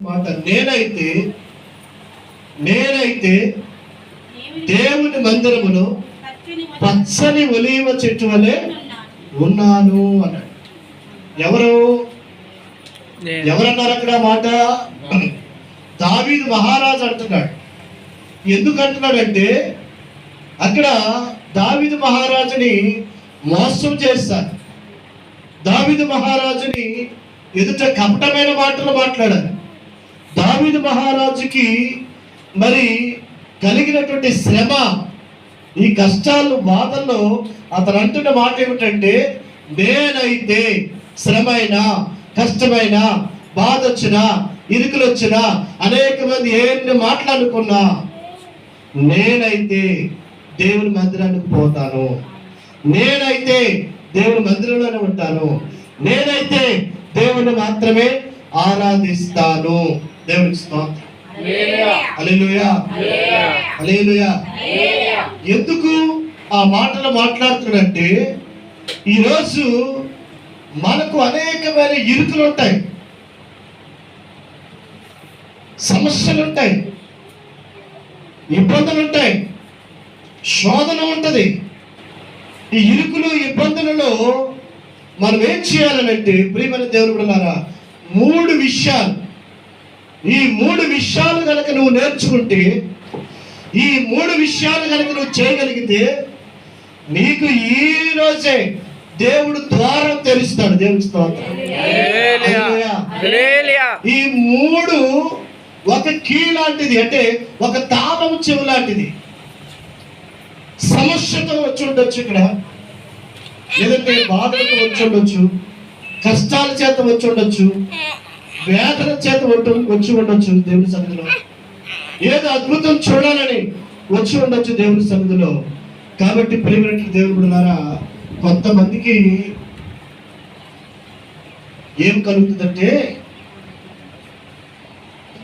మాట, నేనైతే దేవుని మందిరములో పచ్చని ఒలీవ చెట్టు వలె ఉన్నాను అన్నాడు. ఎవరన్నారు అక్కడ మాట? దావీదు మహారాజు అంటున్నాడు. ఎందుకు అంటున్నాడంటే అక్కడ దావీదు మహారాజుని మోసం చేశారు. దావీదు మహారాజుని ఎదుట కపటమైన మాటలు మాట్లాడారు. దావీదు మహారాజుకి మరి కలిగినటువంటి శ్రమ, ఈ కష్టాలు, బాధల్లో అతను అంటున్న మాట ఏమిటంటే, నేనైతే శ్రమైనా, కష్టమైనా, బాధ వచ్చినా, ఇరుకులు వచ్చినా, అనేక మంది ఎన్ని మాట్లాడుకున్నా, నేనైతే దేవుని మందిరానికి పోతాను, నేనైతే దేవుని మందిరంలోనే ఉంటాను, నేనైతే దేవుని మాత్రమే ఆరాధిస్తాను. దేవునికి స్తోత్రం. హల్లెలూయా, హల్లెలూయా. ఎందుకు ఆ మాటలు మాట్లాడుతున్నంటే, ఈరోజు మనకు అనేకమైన ఇరుకులు ఉంటాయి, సమస్యలు ఉంటాయి, ఇబ్బందులు ఉంటాయి, శోధన ఉంటుంది. ఈ ఇరుకులు, ఇబ్బందులలో మనం ఏం చేయాలనంటే, ప్రియమైన దేవుని బిడ్డలారా, 3 విషయాలు, ఈ 3 విషయాలు కనుక నువ్వు నేర్చుకుంటే, ఈ 3 విషయాలు కనుక నువ్వు చేయగలిగితే, నీకు ఈ రోజే దేవుడు ద్వారం తెరుస్తాడు. దేవుని స్తోత్రం. ఈ 3 ఒక కీ లాంటిది, అంటే ఒక తాళం చెవి లాంటిది. సమస్యతో వచ్చి ఉండొచ్చు, ఇక్కడ లేదంటే బాధలతో వచ్చి ఉండొచ్చు, కష్టాల చేత వచ్చి ఉండొచ్చు, వేదన చేత వచ్చి ఉండొచ్చు దేవుని సన్నిధిలో, ఏదో అద్భుతం చూడాలని వచ్చి ఉండొచ్చు దేవుని సన్నిధిలో. కాబట్టి ప్రియమైన దేవుని బిడ్డలారా, కొంతమందికి ఏం కలుగుతుందంటే,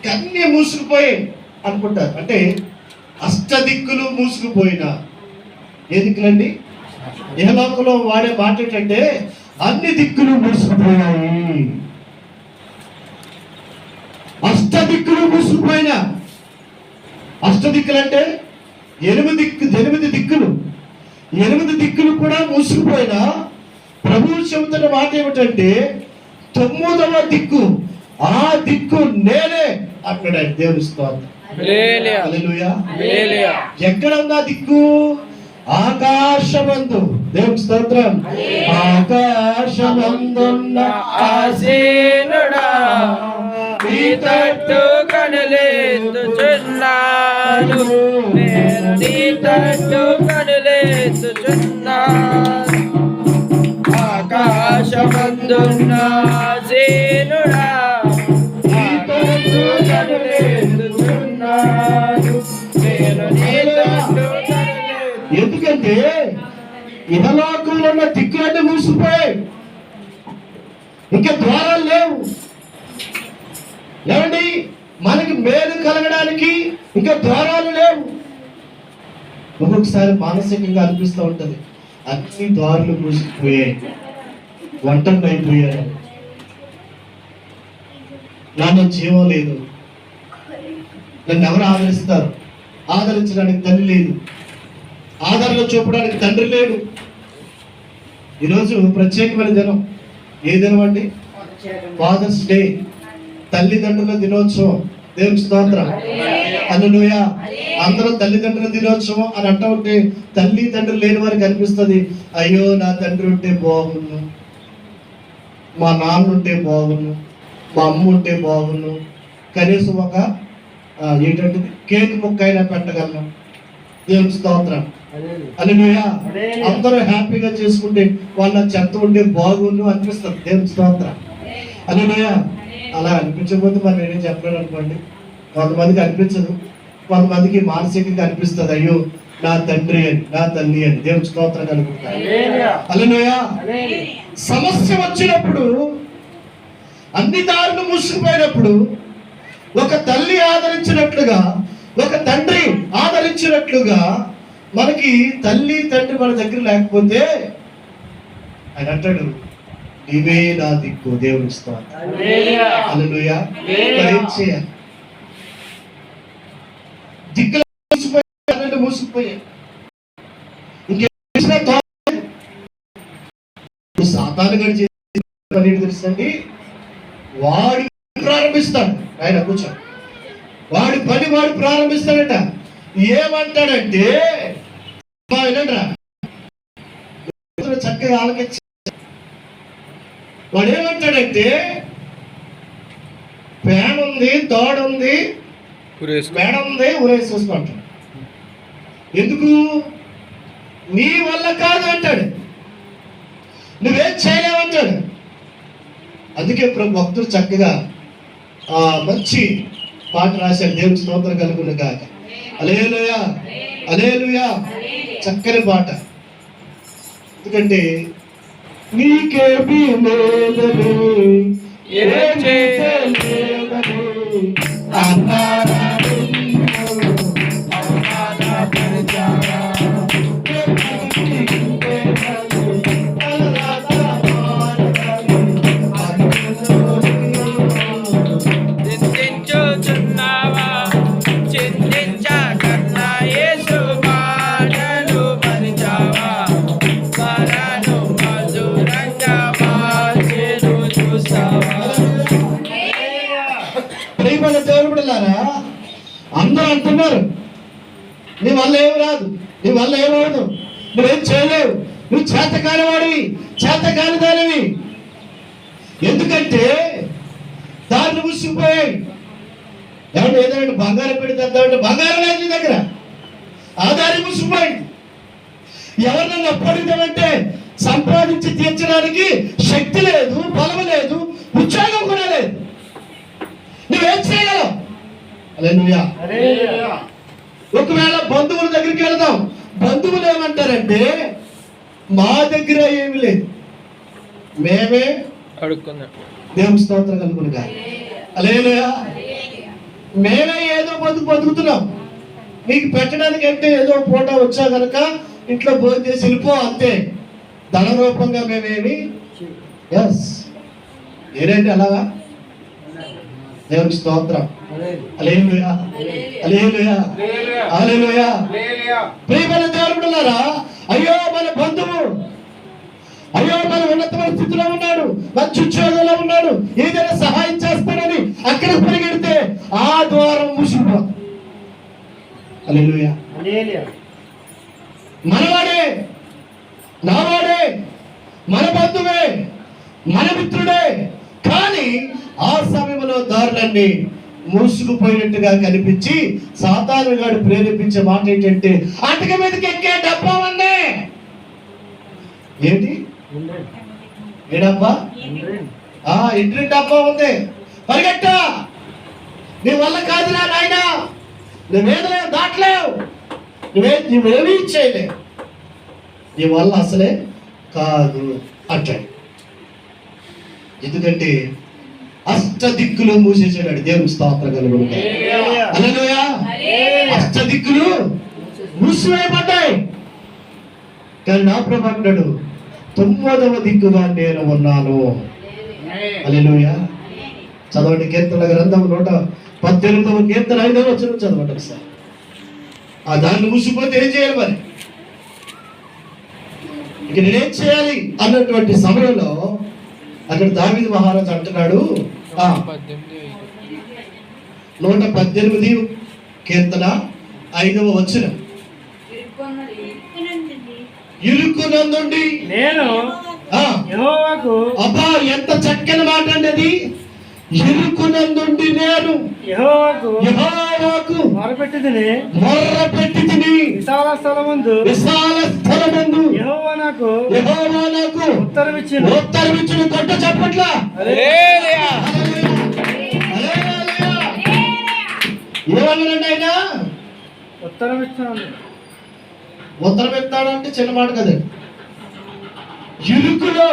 కన్య మూసుకుపోయి అనుకుంటారు. అంటే అష్టదిక్కులు మూసుకుపోయినా, ఏ దిక్కులండి? ఇహలోకంలో వాడే మాట ఏంటంటే, అన్ని దిక్కులు మూసుకుపోయాయి. అష్టదిక్కులు మూసుకుపోయినా, అష్టదిక్కులు అంటే 8 దిక్కులు, 8 దిక్కులు కూడా మూసుకుపోయినా, ప్రభువు చెబుతున్న మాట ఏమిటంటే, 9వ దిక్కు, ఆ దిక్కు నేనే అన్నాడు. దేవుని స్తోత్రం. హల్లెలూయా. ఎక్కడ ఉందా దిక్కు? ఆకాశమందు. దేవుని స్తోత్రం. ఆకాశమందున్న ఆసీనుడా, నీ తట్టు కనులెత్తుచున్నాను, నీ తట్టు కనులెత్తుచున్నాను. ఆకాశమందున్న ఆసీనుడా, నీ తట్టు కనులెత్తుచున్నాను, నేను నీ తట్టు. ఎందుకంటే ఇహలోకంలో ఉన్న దిక్కులన్నీ మూసిపోయాయి, ఇంకా ద్వారాలు లేవు. ఏమండి, మనకి మేలు కలగడానికి ఇంకా ద్వారాలు లేవు. ఒక్కొక్కసారి మానసికంగా అనిపిస్తూ ఉంటుంది, అన్ని ద్వారాలు మూసుకుపోయాయి, వంటలు అయిపోయాయి, నాన్న జీవం లేదు, నన్ను ఎవరు ఆదరిస్తారు? ఆదరించడానికి తల్లి లేదు, ఆదరణ చూపడానికి తండ్రి లేడు. ఈరోజు ప్రత్యేకమైన దినం. ఏ దినం అండి? ఫాదర్స్ డే, తల్లిదండ్రుల దినోత్సవం. దేవుని స్తోత్రం. హల్లెలూయా. అందరూ తల్లిదండ్రుల దినోత్సవం అని అంటూ ఉంటే, తల్లిదండ్రులు లేని వారికి అనిపిస్తుంది, అయ్యో నా తండ్రి ఉంటే బాగున్ను, మా నాన్న ఉంటే బాగున్ను, మా అమ్మ ఉంటే బాగున్ను, కనీసం ఒక ఏంటంటే కేక్ ముక్క అయినా పెట్టగలను. దేవుని స్తోత్రం. హల్లెలూయా. అందరూ హ్యాపీగా చేసుకుంటే వాళ్ళ చెత్త ఉంటే బాగుండు అనిపిస్తుంది. దేవుని స్తోత్రం. హల్లెలూయా. అలా అనిపించకపోతే మరి నేనేం చెప్పలేను అనుకోండి. కొంతమందికి అనిపించదు, కొంతమందికి మానసికంగా అనిపిస్తుంది, అయ్యో నా తండ్రి అని, నా తల్లి అని. దేవుని స్తోత్రం కలుగుతాయి. హల్లెలూయా. సమస్య వచ్చినప్పుడు, అన్ని దారులు మూసుకుపోయినప్పుడు, ఒక తల్లి ఆదరించినట్లుగా, ఒక తండ్రి ఆదరించినట్లుగా, మనకి తల్లి తండ్రి మన దగ్గర లేకపోతే ఆయన అంటాడు, ఇవే నా దిక్కు. దేవుని స్తోత్రం. హల్లెలూయా. ఏం చేయాలి? దిక్కులు మూసిపోయాయి. సాతాను గడి చేసి తెలుసండి, వాడు ప్రారంభిస్తాడు. ఆయన కూర్చో, వాడి పని వాడు ప్రారంభిస్తాడట. ఏమంటాడంటే చక్కగా ఆలకించి వాడు ఏమంటాడంటే, పేడ ఉంది, తోడ ఉంది, పేడ ఉంది, ఊరేసుకుంటాడు. ఎందుకు? నీ వల్ల కాదు అంటాడు, నువ్వేం చేయలేవంటాడు. అందుకే ఇప్పుడు భక్తులు చక్కగా మంచి పాట రాశాడు. దేవుని స్తోత్రం కలుగును గాక. హల్లెలూయా, హల్లెలూయా. చక్కని పాట. ఎందుకంటే నీకేమీ లేదని అందరూ అంటున్నారు, నీ వల్ల ఏమి రాదు, నీ వల్ల ఏమవదు, నువ్వేం చేయలేవు, నువ్వు చేతకాని వాడివి, చేతకాని దానివి. ఎందుకంటే దాన్ని మూసిపోయాయి. ఏమంటే ఏదైనా బంగారం పెడితే బంగారం లేదు నీ దగ్గర, ఆ దారి మూసిపోయింది. ఎవరినైనా అప్పడిద్దామంటే సంపాదించి తీర్చడానికి శక్తి లేదు, బలం లేదు, ఉద్యోగం కూడా లేదు. నువ్వేం చేయగలవు? హల్లెలూయా. ఒకవేళ బంధువుల దగ్గరికి వెళ్దాం, బంధువులు ఏమంటారంటే, మా దగ్గర ఏమి లేదు, మేమే అడుక్కున్నాం. దేవుని స్తోత్రం కలుగును గాక. హల్లెలూయా. మేమే ఏదో బతుకుతున్నాం, నీకు పెట్టడానికి అంటే ఏదో పూట వచ్చా కనుక ఇంట్లో భోజనం చేసి వెళ్ళిపో, అంతే. ధన రూపంగా మేమేమి ఏంటంటే అలాగా. దేవుని స్తోత్రం. హల్లెలూయా, హల్లెలూయా, హల్లెలూయా. ప్రియమైన దేవుడులారా, అయ్యో మన బంధువు, అయ్యో మన ఉన్నతమైన స్థితిలో ఉన్నాడు, మంచి ఉద్యోగంలో ఉన్నాడు, ఏదైనా సహాయం చేస్తాడని అక్కడికి పరిగెడితే ఆ ద్వారం మూసిపోతుంది. హల్లెలూయా. మనవాడే, నావాడే, మన బంధువే, మన మిత్రుడే, కానీ ఆ సమయంలో దారులన్నీ మూసుకుపోయినట్టుగా కనిపించి సాతాను గాడు ప్రేరేపించే మాట ఏంటంటే, అటక మీదకి ఎక్కే డబ్బా ఉంది. ఏంటి? ఏ డబ్బా? ఇంటి డబ్బా ఉంది, పరిగెట్ట. నీ వల్ల కాదురా నాయన, నువ్వేదలేవు, దాటలేవు, నువ్వేమీ చేయలేవు, నీ వల్ల అసలే కాదు అంటాడు. ఎందుకంటే అష్ట దిక్కులు మూసేసాడు. దేవుని స్తోత్రం కలుగును గాక. హల్లెలూయా. అష్ట దిక్కులు మూసివేయబడ్డాయి, కానీ నా ప్రభు అంటాడు, 9వ దిక్కుగా నేను ఉన్నాను. హల్లెలూయా. చదవండి కీర్తనల గ్రంథం 118వ కీర్తన 5వ వచనం చదవండి ఒకసారి. ఆ దాన్ని మూసిపోతే ఏం చేయాలి మరి? ఇక నేనేం చేయాలి అన్నటువంటి సమయంలో అక్కడ దావీదు మహారాజు అంటున్నాడు, 118 కీర్తన 5వ వచనం, ఇరుకునందుండి నేను యెహోవాకు. అబ్బా, ఎంత చక్కని మాట అండి అది. ఇరుకునందుండి నేను యెహోవాకు మొర్రపెట్టితిని, విశాల స్థలమందు యెహోవా నాకు ఉత్తరమిచ్చును. కొట్ట చెప్పట్లా. ఏమన్నాడండి ఆయన? ఉత్తరం ఇస్తాను. ఉత్తరం ఇస్తాడు అంటే చిన్న మాట కదండి. ఇరుకులో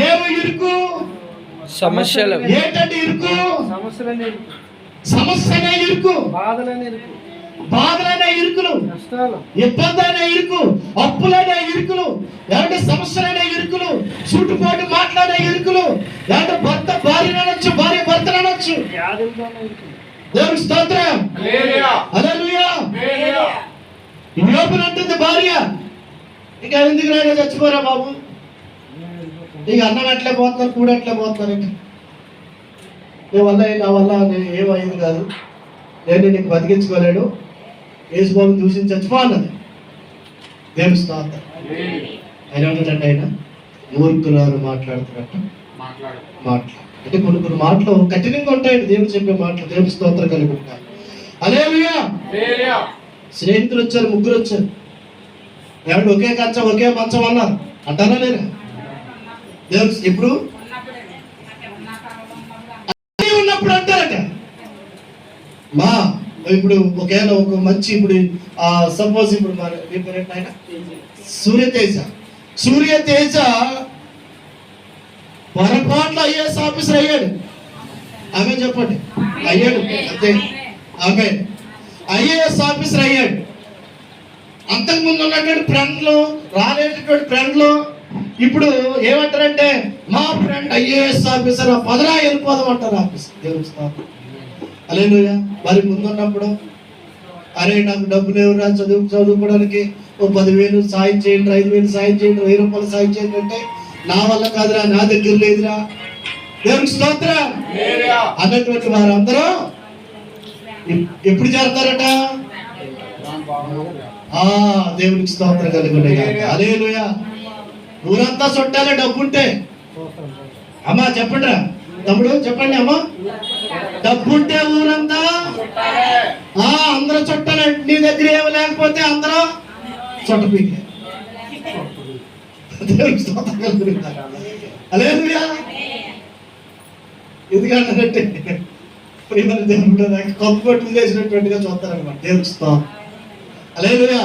ఏమి ఇరుకు? సమస్యలు. ఏంటంటే ఇరుకు? సమస్యలనే సమస్యనే ఇరుకు, బాధలనే ఇరుకు. బాధలైన ఇరుకులు, కష్టాలు, ఇబ్బందైన ఇరుకు, అప్పులైన ఇరుకులు, ఏమంటే సమస్యలైన ఇరుకులు, చుట్టుపాటు మాట్లాడే ఇరుకులు, ఏమంటే భర్త భార్యను అనొచ్చు, భార్య భర్తను అనొచ్చు. వ్యాధులతోనే ఇరుకులు. దేవుని స్తోత్రం. హల్లెలూయా. యోబును అంటుంది భార్య, ఇంకా ఎందుకు రాగా చచ్చిపోరా బాబు, ఇక అన్నం ఎట్లే పోతున్నారు, కూడా ఎట్లే పోతున్నారు, ఇంకా నీ వల్ల నా వల్ల ఏమైంది కాదు, నేను నీకు బతికించుకోలేడు, యేసుబాబుని దూషించి చచ్చిపో అన్నది. దేవుని స్తోత్రం. ఆయన ఏమంటాడంటే ఆయన మూర్ఖులారు మాట్లాడుతున్నట్టు మాట్లాడు అంటే కొన్ని మాటలు కఠినంగా ఉంటాయండి. దేవుడు చెప్పే మాటలు. దేవుని స్తోత్రం కలిగి ఉంటాయి. హల్లెలూయా. స్నేహితులు వచ్చారు, ముగ్గురు వచ్చారు, ఏమంటే ఒకే కంచం ఒకే మంచం అన్నారు, అంటారా లేదా? దేవుడు ఇప్పుడు ఉన్నప్పుడు అంటారట. మా ఇప్పుడు ఒకవేళ ఒక మంచి ఇప్పుడు సపోజ్ ఇప్పుడు మన సూర్యతేజ పొరపాట్ల ఐఏఎస్ ఆఫీసర్ అయ్యాడు. ఆమె చెప్పండి, అయ్యాడు అంతే. ఆమె ఐఏఎస్ ఆఫీసర్ అయ్యాడు. అంతకుముందు ఉన్నటువంటి ఫ్రెండ్లు, రాలేటటువంటి ఫ్రెండ్లు ఇప్పుడు ఏమంటారంటే మా ఫ్రెండ్ ఐఏఎస్ ఆఫీసర్, పదరా వెళ్ళిపోదాం అంటారు ఆఫీసర్. దేవుని స్తోత్రం. హల్లెలూయా. మరి ముందున్నప్పుడు అరే నాకు డబ్బులు ఎవరా చదువుకోవడానికి ఓ 10,000 సాయం చేయండి, 5,000 సాయం చేయండి, 1,000 రూపాయలు సాయం చేయండి అంటే నా వల్ల కాదురా, నా దగ్గర లేదురా. దేవునికి స్తోత్రం అన్నటువంటి వారందరూ ఎప్పుడు చేరతారట? దేవునికి స్తోత్రం కలుగునే. హల్లెలూయా. ఊరంతా చుట్టాలే డబ్బుంటే. అమ్మా చెప్పండి రా తమ్ముడు, చెప్పండి అమ్మా. డబ్బుంటే ఊరంతా అందరూ చుట్టాలే. నీ దగ్గర ఏమి లేకపోతే అందరూ చుట్టపీకే. దేవునికి స్తోత్రం కలుగునే. హల్లెలూయా. ఎందుకంటే ప్రియమైన దేవుడు కొప్పట్లు చేసినటువంటిగా చూస్తారనమాట. దేవునికి స్తోత్రం. హల్లెలూయా.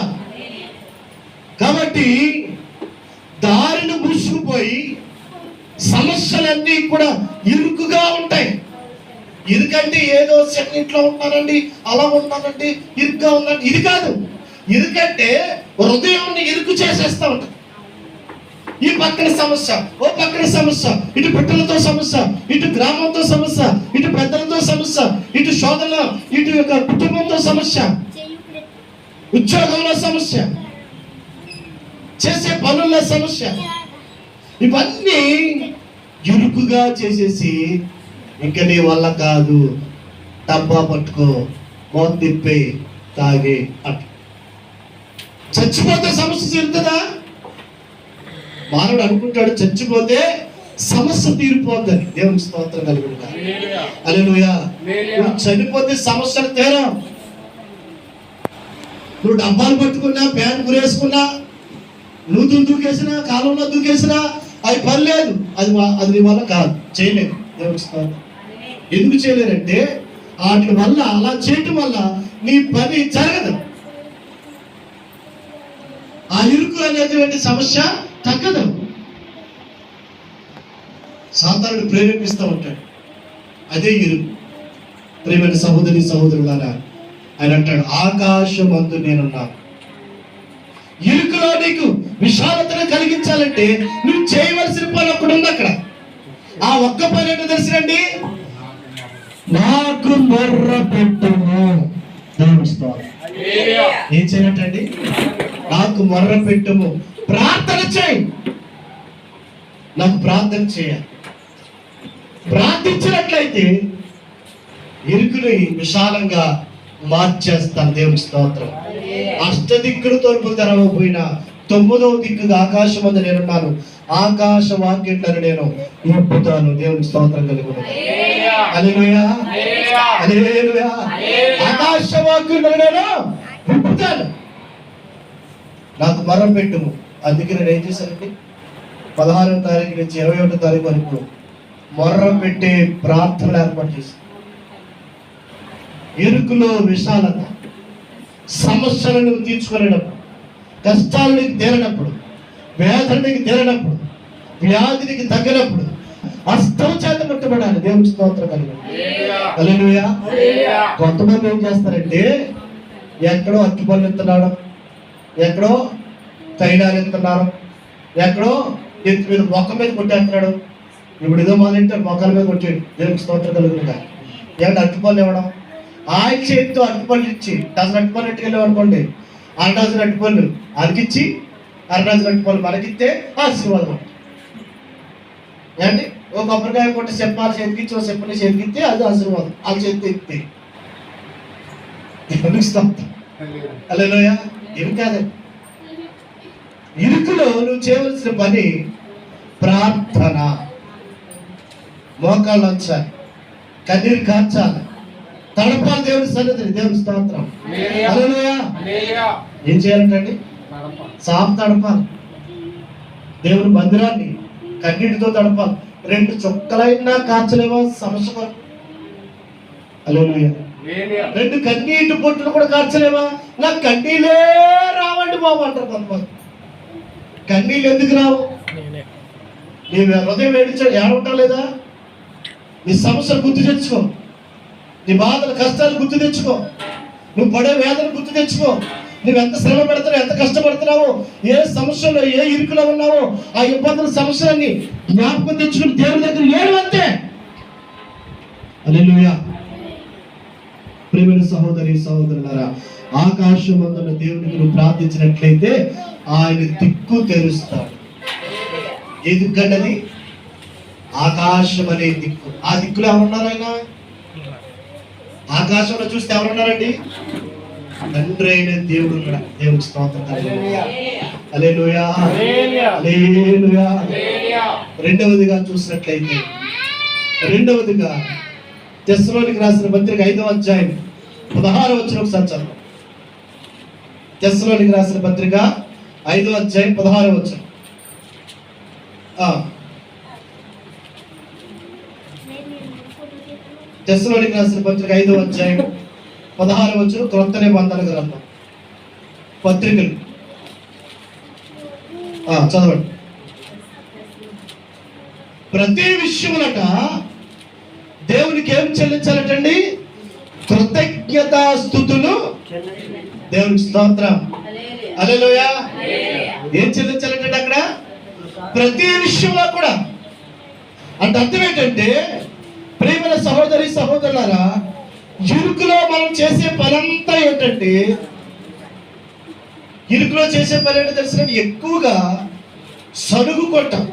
కాబట్టి దారిని మూసుకుపోయి సమస్యలన్నీ కూడా ఇరుకుగా ఉంటాయి. ఇరుకంటే ఏదో సెకంట్లో ఉంటానండి, అలా ఉంటానండి, ఇరుగ్గా ఉందండి, ఇది కాదు. ఇరుకంటే హృదయాన్ని ఇరుకు చేసేస్తా ఉంటాం. ఈ పక్కన సమస్య, ఓ పక్కన సమస్య, ఇటు బిడ్డలతో సమస్య, ఇటు గ్రామంతో సమస్య, ఇటు పెద్దలతో సమస్య, ఇటు సోదరుల, ఇటు యొక్క కుటుంబంతో సమస్య, ఉద్యోగంలో సమస్య, చేసే పనుల్లో సమస్య, ఇవన్నీ ఇరుకుగా చేసేసి ఇంకా నీ వల్ల కాదు, డబ్బా పట్టుకో, మోత తిప్పే, తాగే అట్ చచ్చిపోతే సమస్య తీరుతుందా? మానవుడు అనుకుంటాడు చచ్చిపోతే సమస్య తీరిపోద్దని. దేవునికి స్తోత్రం కలుగునుగా. హల్లెలూయా. నువ్వు చనిపోతే సమస్యలు తీరా. నువ్వు డబ్బాలు పట్టుకున్నా, ప్యాంట్ గురేసుకున్నా, నూతులు దూకేసినా, కాలంలో దూకేసినా అది పని లేదు. అది నీ వల్ల కాదు, చేయలేదు. దేవునికి స్తోత్రం. ఎందుకు చేయలేరంటే వాటి వల్ల, అలా చేయటం వల్ల నీ పని జరగదు. ఆ ఇరుకు అనేటువంటి సమస్య తగ్గదు. సాతానుడు ప్రేరేపిస్తూ ఉంటాడు, అదే ఇరుకు. ప్రియమైన సహోదరి సహోదరులారా, ఆయన అంటాడు ఆకాశమందు నేనున్నాను. ఇరుకులో నీకు విశాలతను కలిగించాలంటే నువ్వు చేయవలసిన పని ఒకటి ఉంది అక్కడ. ఆ ఒక్క పని ఏంటో తెలుసునండి, నాకు మొర్ర పెట్టుము. ఏం చేయనట్టండి? నాకు మొర్ర పెట్టుము, ప్రార్థన చేయి. నాకు ప్రార్థన చేయాలి. ప్రార్థించినట్లయితే ఇరుకుని విశాలంగా మార్చేస్తాను. దేవుని స్తోత్రం. అష్టదిక్కులు తలుపులు తెరవకపోయినా 9వ దిక్కుగా ఆకాశం అందు నేనున్నాను, ఆకాశ వాక్యట్లను నేను నింపుతాను. దేవుని స్తోత్రం కలుగును. హల్లెలూయా. హల్లెలూయా. ఆకాశ వాక్యట్లను నేను నింపుతాను. నాకు మరం పెట్టుము. అందుకే నేను ఏం చేశానండి, 16వ తారీఖు నుంచి 21వ తారీఖు వరకు మొర్ర పెట్టే ప్రార్థనలు ఏర్పాటు చేశాను. ఇరుకులో విశాలత, సమస్యలను తీర్చుకునేటప్పుడు, కష్టాలు నీకు తీరనప్పుడు, వేదన నీకు తీరనప్పుడు, వ్యాధి నీకు తగ్గినప్పుడు అస్తం చేత ముట్టబడాలి. దేవుని స్తోత్రం కలిగి. హల్లెలూయా. కొంతమంది ఏం చేస్తారంటే ఎక్కడో అట్టుపళ్ళు ఎత్తున్నాడు, ఎక్కడో తైడాలు ఎత్తున్నారు, ఎక్కడో ఎత్తు మీద మొక్క మీద కొట్టేస్తున్నాడు. ఇప్పుడు ఏదో మొదలెట్టే మొక్కల మీద కొట్టాడు. దేవునికి స్తోత్రం కలుగునుగా. ఏమంటే అట్టుపళ్ళు ఇవ్వడం, ఆయన చేతితో అట్టుపళ్ళు ఇచ్చి డజన్ అట్టుపళ్ళు ఎట్టుకెళ్ళాం అనుకోండి, అర డజన్ అట్టుపళ్ళు అరికిచ్చి అర డజన్ అట్టుపళ్ళు మనకిస్తే ఆశీర్వాదం. ఏమండి ఓ కొబ్బరికాయ కొట్టి చెప్పాలి చేతికిచ్చి, ఓ చెప్పని చేతికిస్తే అది ఆశీర్వాదం. వాళ్ళ చేతి ఎత్తి హల్లెలూయ. ఏమి కాదండి, ఇరుకులో నువ్వు చేయవలసిన పని ప్రార్థన. మోకాళ్ళు వచ్చాలి, కన్నీరు కార్చాలి, తడపాలి దేవుని సన్నిధిని. దేవుని స్తోత్రం. హల్లెలూయ. ఏం చేయాలంటండి? సాపు తడపాలి. దేవుని మందిరాన్ని కన్నీటితో తడపాలి. 2 చుక్కలైనా కార్చలేవా సమస్య కొరకు? హల్లెలూయ. 2 కన్నీటి పొట్టులు కూడా కార్చలేవా? నాకు కన్నీళ్ళే రావండి బాబు అంటారు కొంతమంది. కన్నీళ్ళు ఎందుకు రావు? నీ హృదయం ఏడవటం లేదా? నీ సమస్యలు గుర్తు తెచ్చుకో, నీ బాధలు కష్టాలు గుర్తు తెచ్చుకో, నువ్వు పడే వేదన గుర్తు తెచ్చుకో. నువ్వు ఎంత శ్రమ పెడుతున్నావు, ఎంత కష్టపడుతున్నావో, ఏ సమస్యలో ఏ ఇరుకులో ఉన్నావో ఆ ఇబ్బందుల సమస్యలన్నీ జ్ఞాపకం తెచ్చుకుని దేవుని దగ్గర ఏడు అంతే. హల్లెలూయా. ప్రియమైన సహోదరి సహోదరులారా, ఆకాశమందున్న దేవునికి నువ్వు ప్రార్థించినట్లయితే ఆయన దిక్కు తెరుస్తాడు. ఏ దిక్కు అన్నది? ఆకాశం అనే దిక్కు. ఆ దిక్కులో ఎవరున్నారు? ఆయన ఆకాశంలో చూస్తే ఎవరున్నారండి? తండ్రి అయిన దేవుడు ఉన్నాడు. దేవునికి స్తోత్రం. హల్లెలూయా. హల్లెలూయా. రెండవదిగా చూసినట్లయితే, రెండవదిగా తెస్సలోనికి రాసిన పత్రిక 5వ అధ్యాయం 16వ వచనం ఒకసారి చదువు. తెస్సలోనికి రాసిన పత్రిక 5వ అధ్యాయం 16వ వచనం. తెస్సలోనికి రాసిన పత్రిక 5వ అధ్యాయం 16వ వచనం. క్రొత్త నిబంధన గ్రంథం పత్రికలు చదవండి. ప్రతి విషయములట దేవునికి ఏం చెల్లించాలటండి? కృతజ్ఞతాస్తుతులు. దేవునికి స్తోత్రం. హల్లెలూయా. ఏం చెల్లించాలంటే అక్కడ ప్రతి విషయంలో కూడా. అంటే అర్థం ఏంటంటే, ప్రియమైన సహోదరి సహోదరులారా, ఇరుకులో మనం చేసే పనంతా ఏంటంటే, ఇరుకులో చేసే పని ఏంటో తెలిసిన ఎక్కువగా సనుగు కొట్టం.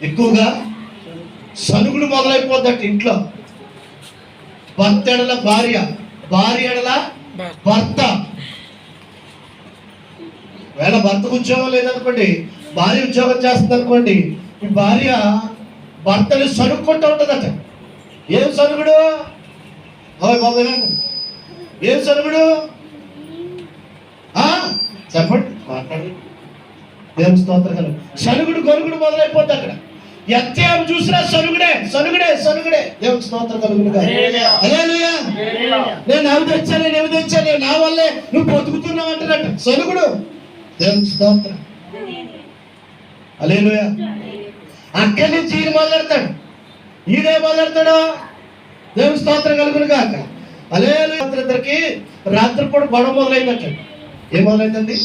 ఎక్కువగా సనుగులు మొదలైపోద్దట ఇంట్లో. భర్త ఎడల భార్య, భార్య ఎడల భర్త. వేళ భర్తకు ఉద్యోగం లేదనుకోండి, భార్య ఉద్యోగం చేస్తుంది అనుకోండి, ఈ భార్య భర్తని సనుక్కుంటూ ఉంటుందట. ఏం సనుగుడు? బాబు ఏం సనుగుడు? చెప్పండి, మాట్లాడి. ఏం స్తోత్రం. సనుగుడు గొరుగుడు మొదలైపోద్ది అక్కడ. ఎత్తేం చూసినా సనుగుడే సనుగుడే సనుగుడే. దేవునికి స్తోత్రం కలుగునుగా. హల్లెలూయా. నేను అవి తెచ్చాను, నేను ఏమి తెచ్చాను, నా వల్లే నువ్వు బతుకుతున్నావు అంటున్నట్టు సనుగుడు. దేవునికి స్తోత్రం. హల్లెలూయా. అక్కడి నుంచి ఈయన మొదలెడతాడు. ఈయనే మొదలెడతాడు. దేవునికి స్తోత్రం కలుగునుగా. హల్లెలూయా. ఇద్దరికి రాత్రిపూట గొడవ మొదలైందట. ఏం మొదలైందండి?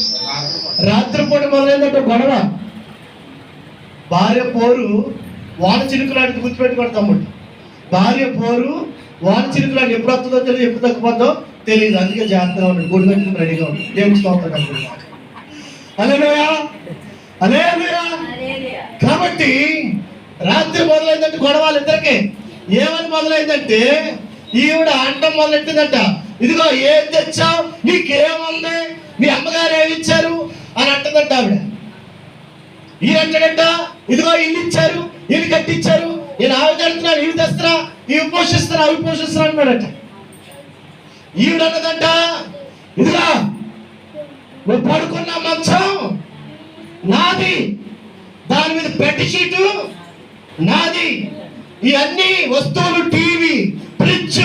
రాత్రిపూట మొదలైందట గొడవ. భార్య పోరు వాన చిరుకులాంటిది గుర్తుపెట్టుకోండి తమ్ముడు. భార్య పోరు వాన చిరుకులాంటి ఎప్పుడు వస్తుందో తెలియదు, ఎప్పుడు తగ్గిపోతుందో తెలియదు. అందుకే జాగ్రత్తగా ఉండండి, గుడి పెట్టుకుని రెడీగా ఉండండి. దేవునికి స్తోత్రం. హల్లెలూయా. హల్లెలూయా. కాబట్టి రాత్రి మొదలైందంటే గొడవలు ఇద్దరికి. ఏమని మొదలైందంటే, ఈవిడ అంటం మొదలెట్టిందంట, ఇదిగో ఏం తెచ్చావు, నీకేముంది, మీ అమ్మగారు ఏమి ఇచ్చారు అని అంటుందంట ఆవిడ. ఈయన అంటాడంట, ఇదిగో ఇల్లు ఇచ్చారు, ఇల్లు కట్టించారు, నేను ఆవి కడుతున్నాను, ఇవి తెస్తున్నా, ఇవి పోషిస్తున్నా, అవి పోషిస్తున్నా అన్నాడట. ఈవిడ అన్నదంట, ఇదిగా నువ్వు పడుకున్న మంచం నాది, దాని మీద బెడ్షీటు నాది, ఇవన్నీ వస్తువులు, TV, fridge,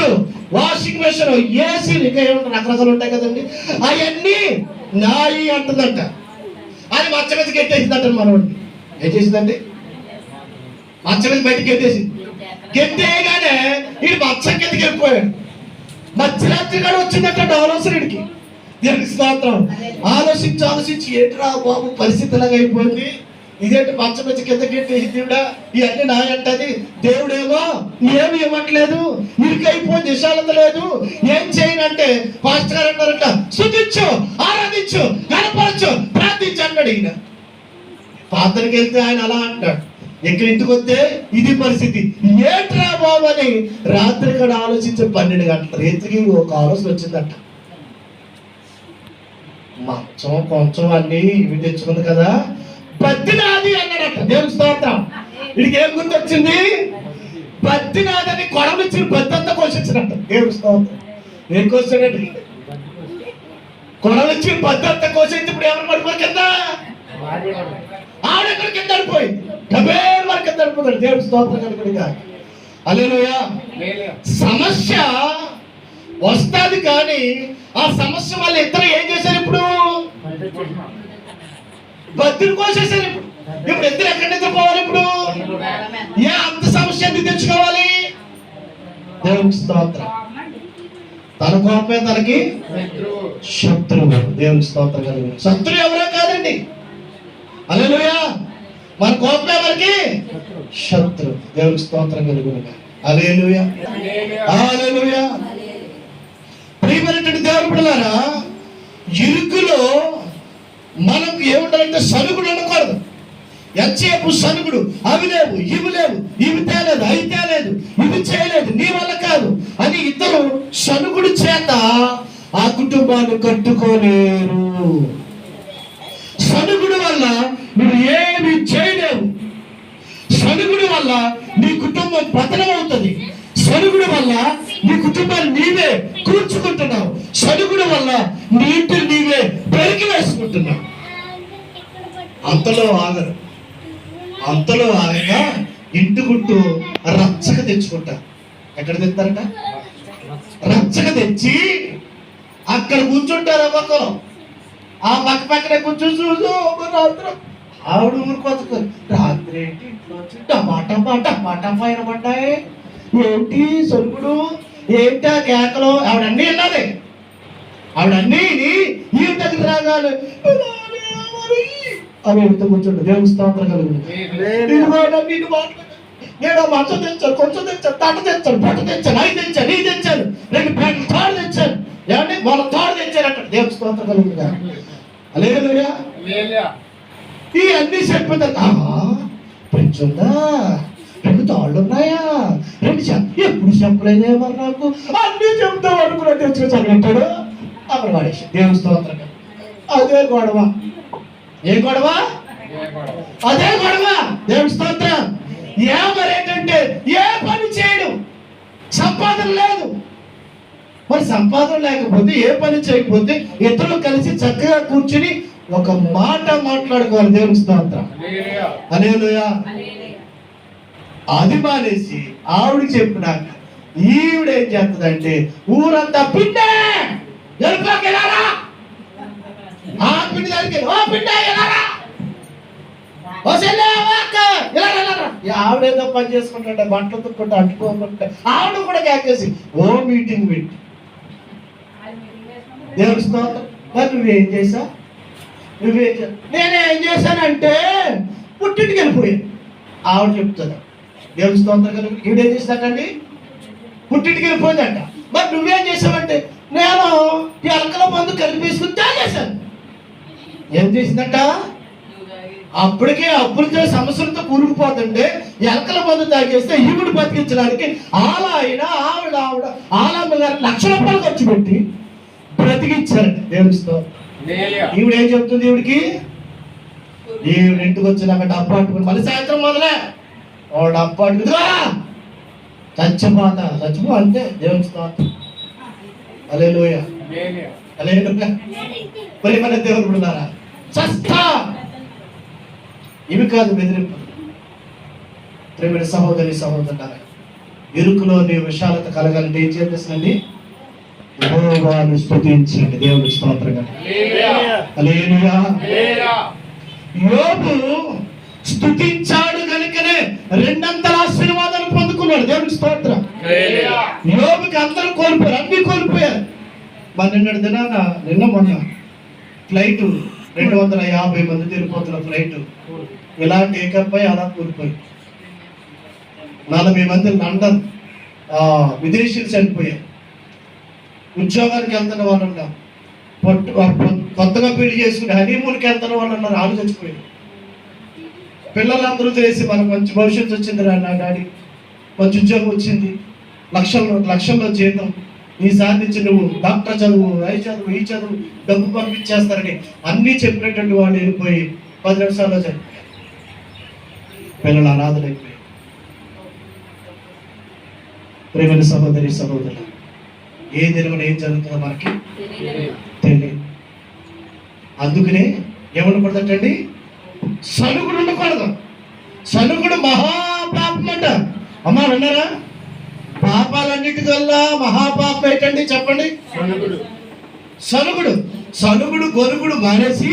washing machine, AC, ఇంకా ఏమంటారు రకరకాలు ఉంటాయి కదండి, అవన్నీ నాయి అంటుందంట. అది మంచం మీద గెట్టేసిందంట. మనోడిని ఏం చేసిందండి? మంచం మీద బయటకు గెట్టేసింది. గెట్టేయగానే ఇది మంచం కిందకి వెళ్ళిపోయాడు. మధ్యరాత్రి కూడా వచ్చిందట ఆలోచనడికి. దేవునికి స్తోత్రం. ఆలోచించి ఏంట్రా బాబు పరిస్థితి ఇలాగ అయిపోయింది, ఇదేంటి మంచం వచ్చి కింద గిట్టేసి దేవుడా ఇవన్నీ నాయంటది, దేవుడేమో ఏమి ఇవ్వట్లేదు, ఇరుకైపోయింది, విశాలత లేదు, ఏం చేయనంటే పాస్టర్ గారు అన్నారట స్తుతించు, ఆరాధించు, కనపరచు, ప్రార్థించు అన్నాడు. ఈయన ప్రార్థనకి వెళ్తే ఆయన అలా అంటాడు, ఎక్కడ ఇంటికి వస్తే ఇది పరిస్థితి, ఏంట్రా బాబు అని రాత్రి కూడా ఆలోచించే 12 గంటల రేతికి ఒక ఆలోచన వచ్చిందట. మంచం కొంచెం అన్ని ఇవి తెచ్చుకుంది కదా, బద్ది నాది అన్నాడట. దేవుని స్తోత్రం. వీడికి ఏం గుర్తొచ్చింది? బద్ది నాదని కొడలు ఇచ్చిన బద్ది అంతా కోసిచ్చినట్ట. దేవుని స్తోత్రం. ఏం కోసాడండి? కొడలు ఇచ్చిన బద్ది అంతా కోసేసి ఇప్పుడు ఎవరు పడిపోయి కింద, ఆవిడ ఎక్కడ కింద పడిపోయింది, డబేర్ వారి కింద పడిపోతాడు. దేవుని స్తోత్రం కనుక హల్లెలూయా. సమస్య వస్తాది కానీ ఆ సమస్య వల్ల ఇద్దరు ఏం చేశారు? ఇప్పుడు బద్దులు కోసేశారు. ఇప్పుడు ఇద్దరు ఎక్కడి నుంచి పోవాలి? ఇప్పుడు ఏ అంత సమస్య ఎందుకు తెచ్చుకోవాలి? దేవునికి స్తోత్రం. తన కోపమే తనకి శత్రువు. దేవునికి స్తోత్రం కలిగి శత్రువు ఎవరో కాదండి. హల్లెలూయా. మన కోపమే మనకి శత్రువు. దేవునికి స్తోత్రం కలిగి హల్లెలూయా. హల్లెలూయా. ప్రియమైనటువంటి దేవుని బిడ్డలారా, ఇరుకులో మనకు ఏముండాలంటే సనుగుడు ఉండకూడదు. ఎంతసేపు సనుగుడు, అవి లేవు, ఇవి లేవు, ఇవి తేలేదు, అవి తేలేదు, ఇవి చేయలేదు, నీ వల్ల కాదు అని ఇద్దరు సనుగుడు చేత ఆ కుటుంబాన్ని కట్టుకోలేరు. సనుగుడు వల్ల నువ్వు ఏమి చేయలేవు. సనుగుడు వల్ల నీ కుటుంబం పతనం అవుతుంది. సనుగుడు వల్ల నీ కుటుంబాన్ని నీవే కూర్చుకుంటున్నావు. సనుగుడు వల్ల నీ ఇంటిని నీవే పెరిగి వేసుకుంటున్నావు. అంతలో ఆగరు. అంతలో ఆగక ఇంటి గుట్టు రచ్చక తెచ్చుకుంటా. ఎక్కడ తెస్తారట? రచ్చక తెచ్చి అక్కడ కూర్చుంటారు. ఒక్కొక్కరు ఆ పక్క పక్కనే కూర్చొని చూసు రాత్రి ఆవిడ ఊరుకోవచ్చు. రాత్రి ఏంటి ఇంట్లో వచ్చి టమాటా పైన పడ్డాయి, ఏంటి సొరుగుడు, ఏంటి ఆ కేకలు, ఆవిడన్నీ వెళ్ళాలి. ఆవిడన్నీ ఈ దగ్గర రాగాలి అవి ఎంతో కూర్చోండి. దేవుని స్తోత్రం కలుగుతుంది. నేను మంచం తెచ్చాను, కొంచెం తెచ్చాను, తట తెచ్చాను, బట్ట తెచ్చాను, అవి తెచ్చాను, ఇది తెచ్చాను, 2 ప్యాకెట్లు తాడు తెచ్చాను, ఏమంటే వాళ్ళ తాడు తెచ్చాను అక్కడ. దేవుని స్తోత్రం కలుగుతుందా? హల్లెలూయా. ఈ అన్ని చెప్పిన పెంచుందా, 2 తాళ్ళు ఉన్నాయా, 2 ఎప్పుడు చెప్పలేదే మరి నాకు, అన్ని చెప్తావు అనుకున్నా తెచ్చుకొని చదివింటాడు అక్కడ వాడేసి. దేవుని స్తోత్రం. అదే గొడవ. ఏ గొడవ? అదే గొడవ. దేవుని స్తోత్రం. ఏంటంటే ఏ పని చేయడు, సంపాదన లేదు. మరి సంపాదన లేకపోతే ఏ పని చేయకపోతే ఇద్దరు కలిసి చక్కగా కూర్చుని ఒక మాట మాట్లాడుకోవాలి. దేవుని స్తోత్రం. హల్లెలూయా. అది మానేసి ఆవిడకి చెప్పినాక ఈవిడేం చేస్తుందంటే ఊరంతా పిండే ఎరుపాకెళ్ళారా, ఆ పిండి దగ్గరికి ఓ పిండే వెళ్ళారా, ఆవిడేదో పని చేసుకుంటా, బట్టలు తుక్కుంటా, అంటుకోకుంటా ఆవిడ కూడా కేకేసి ఓ మీటింగ్ పెట్టి. దేవుని స్తోత్రం. మరి నువ్వేం చేసావు? నేనేం చేశానంటే పుట్టింటికి వెళ్ళిపోయాను ఆవిడ చెప్తుంది. దేవుని స్తోత్రం కదా. ఈవిడేం చేశాకండి? పుట్టింటికి వెళ్ళిపోయిందంట. మరి నువ్వేం చేసావంటే నేను ఎలకల మందు కలిపేసుకుని తాగేశాను. ఏం చేసిందంట? అప్పటికే అప్పులతో సమస్యలతో కూరుకుపోతుంటే ఎలకల మందు తాగేస్తే ఈవిడు బతికించడానికి ఆవిడ ఆలమ్మ గారు ₹1,00,000 ఖర్చు పెట్టి బ్రతికించారంట. దేవుని స్తోత్రం. ఈవిడ ఏం చెప్తుంది? ఈవిడికి ఈవిడ ఇంటికి వచ్చినాక డబ్బు పట్టుకుని మళ్ళీ సాయంత్రం మొదలే డబ్బు పట్టుకుని చచ్చిపో అంతే. దేవుని స్తోత్రం. హల్లెలూయా. హల్లెలూయా. ప్రియమైన దేవుని బిడ్డలారా, చస్తా. ఇవి కాదు బెదిరింపు. ప్రియమైన సహోదరి సహోదరులారా, ఇరుకులో నీ విశాలత కలగాలంటే ఏం చేస్తుందండి? యెహోవాను స్తుతించండి. దేవుని స్తోత్రం. హల్లెలూయా. యోబు స్తుతించాడు కనుకనే 2 ఆశీర్వాదాలు పొందుకున్నాడు. దేవుని స్తోత్రం. యోబుకి అందరూ కోల్పోయారు, అన్ని కోల్పోయారు. నిన్న మొన్న ఫ్లైట్ 250 మంది తిరిగిపోతున్న ఫ్లైట్ ఇలా టేకప్ అయి అలా కూలిపోయి 40 మంది లండన్ విదేశీయులు చనిపోయారు. ఉద్యోగానికి వెళ్తున్న వాళ్ళు ఉన్నారు, కొత్తగా పెళ్లి చేసుకుని హనీమూన్కి వెళ్తున్న వాళ్ళు ఉన్నారు, వాళ్ళు చచ్చిపోయారు. పిల్లలందరూ చేసి మనకు మంచి భవిష్యత్తు వచ్చింది రా నా డాడీ, మంచి ఉద్యోగం వచ్చింది, లక్షల్లో జీతం, ఈసారి నుంచి నువ్వు డాక్టర్ చదువు, ఈ చదువు, డబ్బు పంపించేస్తారని అన్నీ చెప్పినటువంటి వాళ్ళు వెళ్ళిపోయి 10 నిమిషాల్లో చదివి పిల్లలు అనాథలైపోయి. ప్రేమైన సహోదరి సహోదరులు, ఏ దినమున ఏం జరుగుతుందో మనకి తెలియదు. అందుకనే ఏమనకూడదంటండి, సనుగుడు ఉండకూడదు. సనుగుడు మహాపాపం అంట. అమ్మా విన్నారా? పాపాలన్నిటికల్లా మహాపాపం ఏంటండి చెప్పండి? సనుగుడు గొనుగుడు మానేసి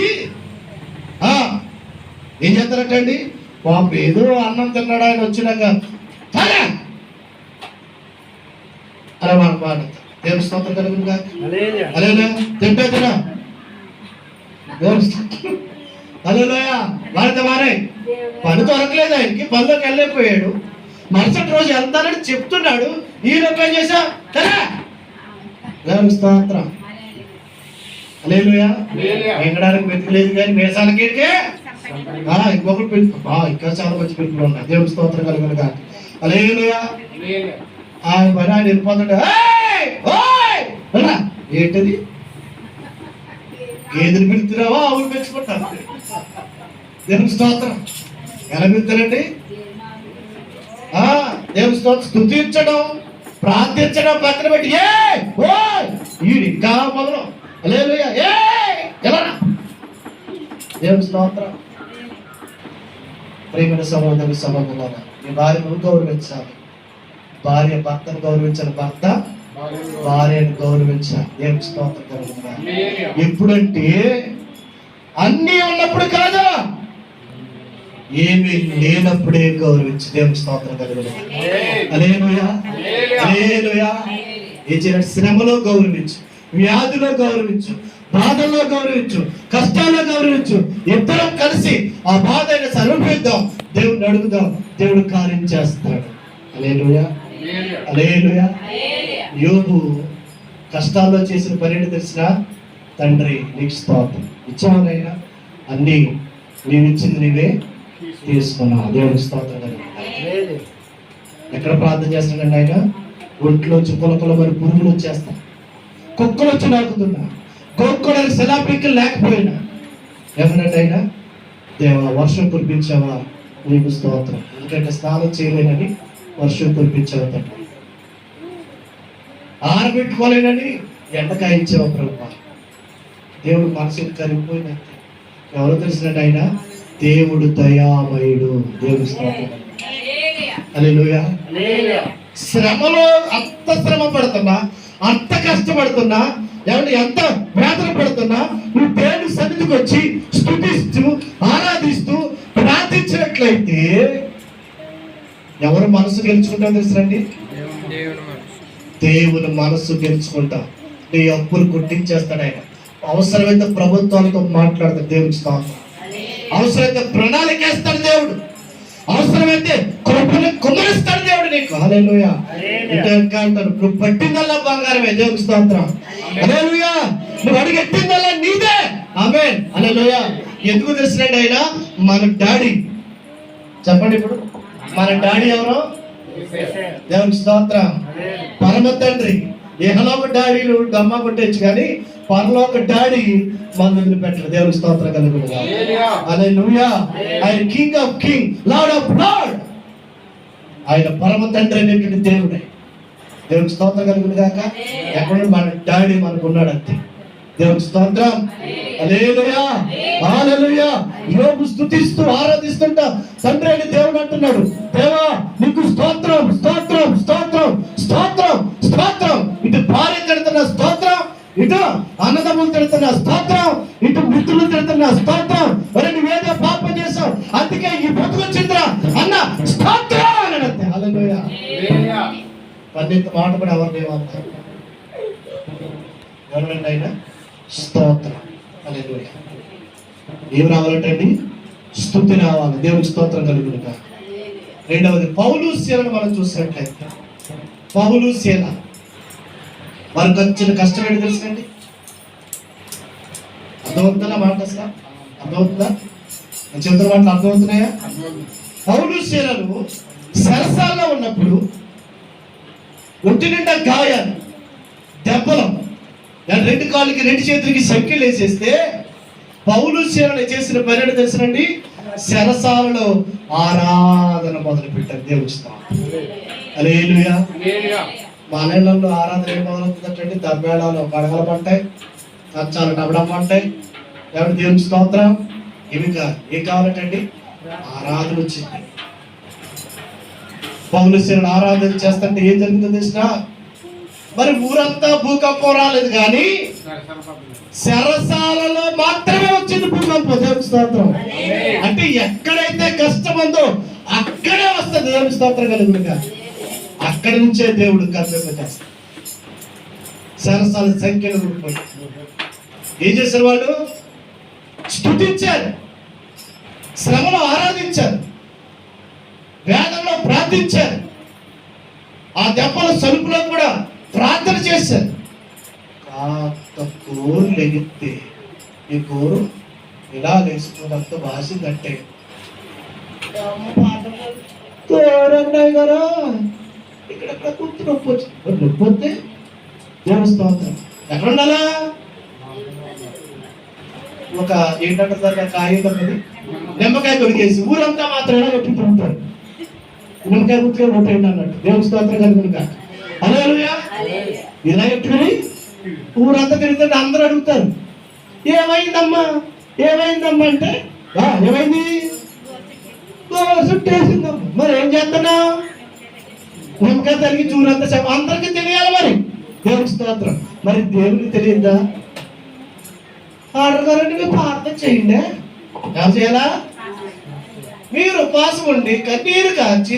ఏం చేస్తారటండి? పాపం ఏదో అన్నం తిన్నాడు ఆయన వచ్చినాక అలా మాట దేవుని స్తోత్రం కలుగునుగా. అలేనా తింటే తినా అలేలోయ. వారితో మారే పని దొరకలేదు, ఆయనకి పనిలోకి వెళ్ళలేకపోయాడు. మరుసటి రోజు వెళ్తానని చెప్తున్నాడు, ఈ రూపాయి చేసా కదా. దేవుని స్తోత్రం. అలేలోయ. ఎంగడానికి వెతకలేదు కానీ మేసాలకి ఇంకొకటి పెట్టుకో, ఇంకా చాలా మంచి పెట్టుకుని ఉన్నాయి. దేవుని స్తోత్రం కలుగునుగా. అలేలోయ. ఆయన పని ఆయన వెళ్ళిపోతాడు. ఏంటది? గేదెలు పెడుతున్నావా ఆవులు పెంచుకుంటారు? దేవుని స్తోత్రం. ఎలా పెడతారండి? దేవుని స్తోత్రం స్తుతించడం, ప్రార్థించడం పక్కన పెట్టి ఈడు ఇంకా మొదలు హల్లెలూయా ఎలా. దేవుని స్తోత్రం. ప్రేమైన సహోదరి సహోదరులారా, మీ భార్యను గౌరవించాలి, భార్య భర్తను గౌరవించాలి, భర్త భార్యను గౌరవించాలి. దేవుని స్తోత్రం కలుగునుగాక. ఎప్పుడంటే అన్నీ ఉన్నప్పుడు కాదు, ఏమీ లేనప్పుడే గౌరవించి. దేవుని స్తోత్రం కలుగునుగాక. హల్లెలూయా హల్లెలూయా. శ్రమలో గౌరవించు, వ్యాధిలో గౌరవించు, బాధల్లో గౌరవించు, కష్టాల్లో గౌరవించు. ఇద్దరం కలిసి ఆ బాధ అయినా సర్వపిద్దాం, దేవుడిని అడుగుదాం, దేవుడు కార్యం చేస్తాడు. హల్లెలూయా హల్లెలూయా. యోబు కష్టాల్లో చేసిన పనిని తెలిసిన తండ్రి నీకు స్తోత్రం. ఇచ్చావునైనా అన్నీ నీవు ఇచ్చింది నీవే తీసుకున్నా. దేవుడికి స్తోత్రం కలిగి. ఎక్కడ ప్రార్థన చేస్తున్నాడు ఆయన? ఒంట్లోంచి పులకల మరి పురుగులు వచ్చేస్తా, కుక్కలు వచ్చి నాకుతున్నా, కొనుక్కోడానికి శిలాపిక్కలు లేకపోయినా ఏమన్నట్టు అయినా, దేవా వర్షం కురిపించావా నీకు స్తోత్రం. ఎందుకంటే స్నానం చేయలేనని వర్షం కురిపించావు తండ్రి, ఆరబెట్టుకోలేనని ఎండకాయించావు ప్రభు. దేవుడు మనసుకు కరిగిపోయినట్టు. ఎవరో తెలిసినట్టు ఆయన దేవుడు దయామయుడు. దేవుడు స్తోత్రం. హల్లెలూయా. శ్రమలో అంత శ్రమ పడుతున్నా, అంత కష్టపడుతున్నా, ఏమంటే ఎంత వేదన పడుతున్నా, నువ్వు దేవుని సన్నిధికి వచ్చి స్తుతిస్తూ ఆరాధిస్తూ ప్రార్థించినట్లయితే ఎవరు మనసు గెలుచుకుంటా తెలుసండి? దేవుని మనసు గెలుచుకుంటా. నీ అప్పులు కొట్టించేస్తాడు ఆయన. అవసరమైతే ప్రభుత్వాలతో మాట్లాడతాడు. దేవుని స్తోత్రం. అవసరమైతే ప్రణాళిక వేస్తాడు దేవుడు, అవసరమైతే కృపను కుమ్మరిస్తాడు దేవుడు నీకు. హల్లెలూయా అంటారు, నువ్వు పట్టిందల్లా బంగారమే. దేవుని స్తోత్రం. హల్లెలూయా. నువ్వు అడుగెట్టిందల్లా నీదే. ఆమేన్. హల్లెలూయా. ఎందుకు తెలిసినండి ఆయన మన డాడీ? చెప్పండి ఇప్పుడు మన డాడీ ఎవరో? దేవుని స్తోత్రం. పరమ తండ్రి. ఇహలోక డాడీలు దమ్మ కొట్టేచ్చు కానీ పరలోక డాడీ మందులు పెట్టరు. దేవుని స్తోత్రం కలుగునుగాక. హల్లెలూయా. ఆయన king of king, lord of lord. ఆయన పరమ తండ్రి అనేటువంటి దేవుడే. దేవుని స్తోత్రం కలుగునుగాక. ఎక్కడ మన డాడీ మనకు ఉన్నాడు అంతే. దేవుని స్తోత్రం. హల్లెలూయా హల్లెలూయా. యోబు స్తుతిస్తూ ఆరాధిస్తుంటా తండ్రి అని దేవుడు అంటున్నాడు, దేవా నీకు స్తోత్రం స్తోత్రం స్తోత్రం స్తోత్రం స్తోత్రం. ఇటు భార్య తిడుతున్న స్తోత్రం, ఇటు అన్నదమ్ములు తిడుతున్న స్తోత్రం, ఇటు మిత్రులు తిడుతున్న స్తోత్రం. మరి నువ్వేదో పాపం చేసావు అందుకే ఈ బతుకొచ్చిందిరా అన్న స్తోత్రం అని అంతే. హల్లెలూయా. పన్నెండు మాట కూడా ఎవరు లేవు. ఎవరండి ఆయన? స్తోత్రం. హల్లెలూయా. ఏం రావాలంటండి? స్తుతి రావాలి. దేవునికి స్తోత్రం కలుగునుగా. రెండవది పౌలు శీలను మనం చూసినట్లయితే, పౌలు శీల వారికి వచ్చిన కష్టం ఏంటి తెలుసండి? అర్థమవుతుందా మాట? అసలు అర్థమవుతుందా? చెబుతున్న మాటలు అర్థమవుతున్నాయా? పౌలు శీలలు సరసాల్లో ఉన్నప్పుడు ఒంటి నిండా గాయాలు, దెబ్బలు, రెండు కాళ్ళకి రెండు చేతులకి సంఖ్యలు వేసేస్తే పౌలు శీలలు చేసిన పని ఏంటో తెలుసునండి? సరసాలలో ఆరాధన మొదలు పెట్టారు. దేవుని స్తోత్రం. హల్లెలూయా. మా నెలల్లో ఆరాధన ఏం మొదలవుతుందంటే దర్బేళాలు గడగల పడతాయి, కంచాలు డబ్బడం పడతాయి. ఎవరి దేవుని స్తోత్రం. ఇవి ఏం కావాలంటండి? ఆరాధన వచ్చింది. పౌలు శీలలు ఆరాధన చేస్తుంటే ఏం జరిగిందో తెలిసిన? మరి ఊరంతా భూకంపం రాలేదు, కానీ సరసాలలో మాత్రమే వచ్చింది భూకంపం. దేవుని స్తోత్రం. అంటే ఎక్కడైతే కష్టం ఉందో అక్కడే వస్తుంది. దేవుని స్తోత్రం కలుగునుగా. అక్కడి నుంచే దేవుడు కర్మింపజేస్తాడు. సరసాల సంఖ్యలు కూడిపోయి ఏం చేశారు? వాళ్ళు స్తుతించారు, శ్రమలో ఆరాధించారు, వేదంలో ప్రార్థించారు, ఆ దెబ్బల సరుకులో కూడా ప్రార్థన చేశారు. కాస్త కోరు లెగితే ఈ కోరు ఇలా లేచుకున్నంత వాసిందంటే కోరన్నాయి కదా, ఇక్కడ కూర్చు నొప్పి వచ్చింది. నొప్పి వస్తే దేవుని స్తోత్రం. ఎక్కడ ఉండాలా? ఒక ఏంటంటారు దాన్ని, కాగితం మీద నిమ్మకాయ తొడిగేసి ఊరంతా మాత్రం ఎలా కొట్టుకుంటూ ఉంటాడు. నిమ్మకాయ గుర్తుగా కొట్టేయండి అన్నట్టు. దేవుని స్తోత్రం కలుగునుగా. హల్లెలూయా. ఇలా ఎట్టుకుని ఊరంతా తిరుగుతుంటే అందరూ అడుగుతారు, ఏమైందమ్మా ఏమైందమ్మా అంటే, ఏమైంది? చుట్టేసిందమ్మా. మరి ఏం చేస్తున్నావు? నిమ్మకాయ తరిగి చూరంతా అందరికీ తెలియాలి. మరి దేవుని స్తోత్రం. మరి దేవునికి తెలియదా? ఆడగారండి మీరు ప్రార్థన చేయండి. ఏం చేయాలా? మీరు ఉపవాసం ఉండి కన్నీరు కాచి